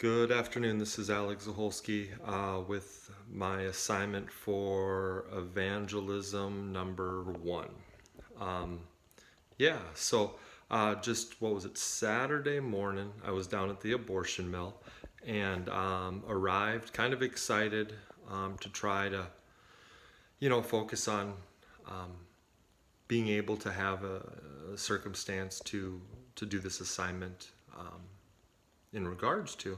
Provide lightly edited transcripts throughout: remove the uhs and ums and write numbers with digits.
Good afternoon. This is Alex Zaholski with my assignment for Evangelism number 1. Um, just what was it? Saturday morning, I was down at the abortion mill and arrived kind of excited to try to, focus on um, being able to have a circumstance to do this assignment in regards to.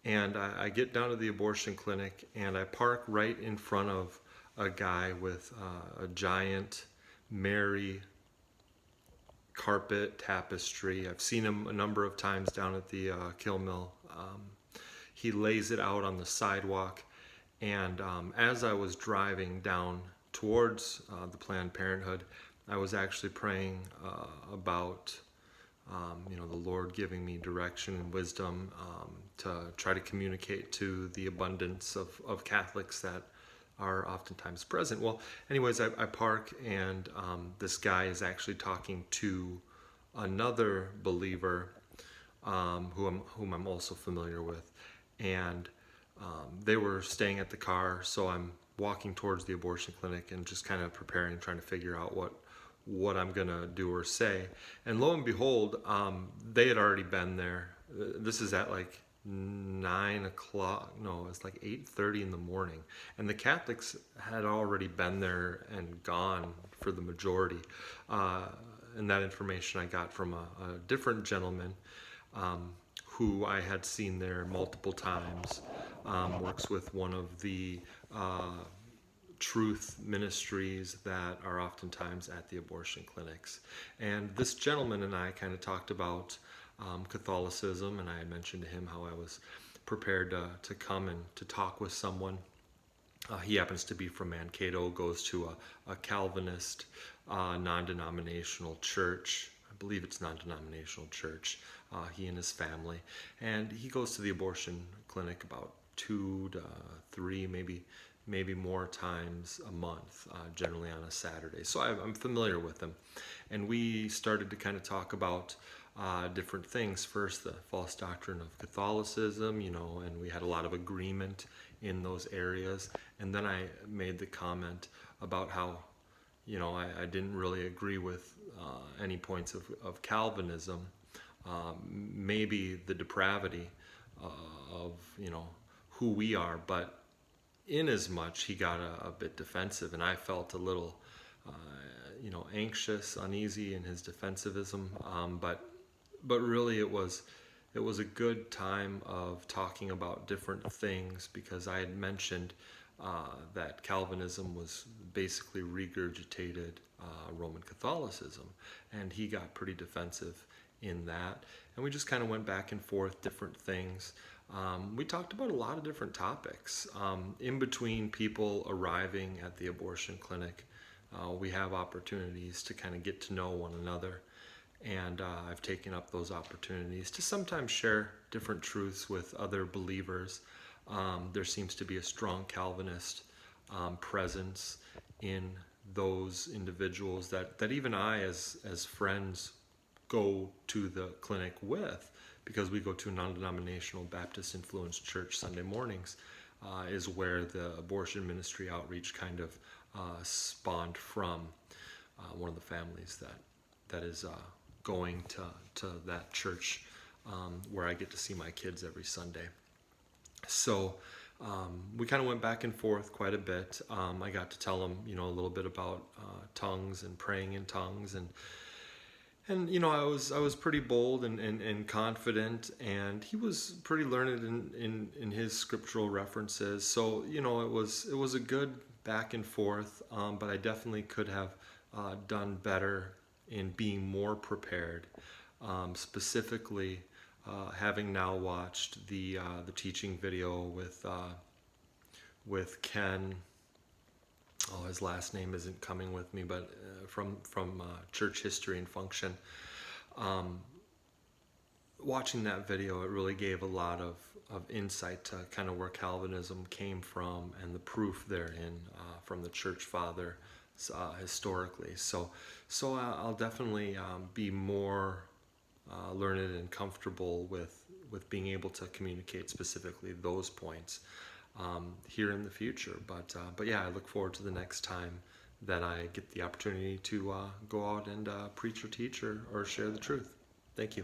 And I get down to the abortion clinic and I park right in front of a guy with a giant Mary carpet tapestry. I've seen him a number of times down at the kill mill. He lays it out on the sidewalk. And as I was driving down towards the Planned Parenthood, I was actually praying about the Lord giving me direction and wisdom to try to communicate to the abundance of Catholics that are oftentimes present. Well, anyways, I park and this guy is actually talking to another believer whom I'm also familiar with. And they were staying at the car, so I'm walking towards the abortion clinic and just kind of preparing, trying to figure out what I'm gonna do or say. And lo and behold, they had already been there. This is at like 9 o'clock. No, it's like 8:30 in the morning. And the Catholics had already been there and gone for the majority. And that information I got from a different gentleman who I had seen there multiple times, works with one of the truth ministries that are oftentimes at the abortion clinics. And this gentleman and I kind of talked about Catholicism, and I had mentioned to him how I was prepared to come and to talk with someone. He happens to be from Mankato, goes to a Calvinist non-denominational church. I believe it's non-denominational church, he and his family. And he goes to the abortion clinic about 2 to 3, maybe more times a month, generally on a Saturday. So I'm familiar with him. And we started to kind of talk about different things. First, the false doctrine of Catholicism, and we had a lot of agreement in those areas. And then I made the comment about how, I didn't really agree with any points of Calvinism, maybe the depravity of, who we are, but in as much he got a bit defensive, and I felt a little anxious, uneasy in his defensivism, but really it was a good time of talking about different things, because I had mentioned that Calvinism was basically regurgitated Roman Catholicism, and he got pretty defensive in that, and we just kind of went back and forth different things. We talked about a lot of different topics. In between people arriving at the abortion clinic, we have opportunities to kind of get to know one another. And I've taken up those opportunities to sometimes share different truths with other believers. There seems to be a strong Calvinist presence in those individuals that even I, as friends, go to the clinic with, because we go to a non-denominational Baptist influenced church Sunday mornings, is where the abortion ministry outreach kind of spawned from. One of the families that is going to that church, where I get to see my kids every Sunday. So we kind of went back and forth quite a bit. I got to tell him, a little bit about tongues and praying in tongues, and I was pretty bold and confident, and he was pretty learned in his scriptural references. So it was a good back and forth, but I definitely could have done better in being more prepared. Specifically, having now watched the teaching video with Ken. Oh, his last name isn't coming with me, but from Church History and Function. Watching that video, it really gave a lot of insight to kind of where Calvinism came from and the proof therein from the Church Father historically. So I'll definitely be more learned and comfortable with with being able to communicate specifically those points here in the future. But yeah, I look forward to the next time that I get the opportunity to go out and preach or teach or share the truth. Thank you.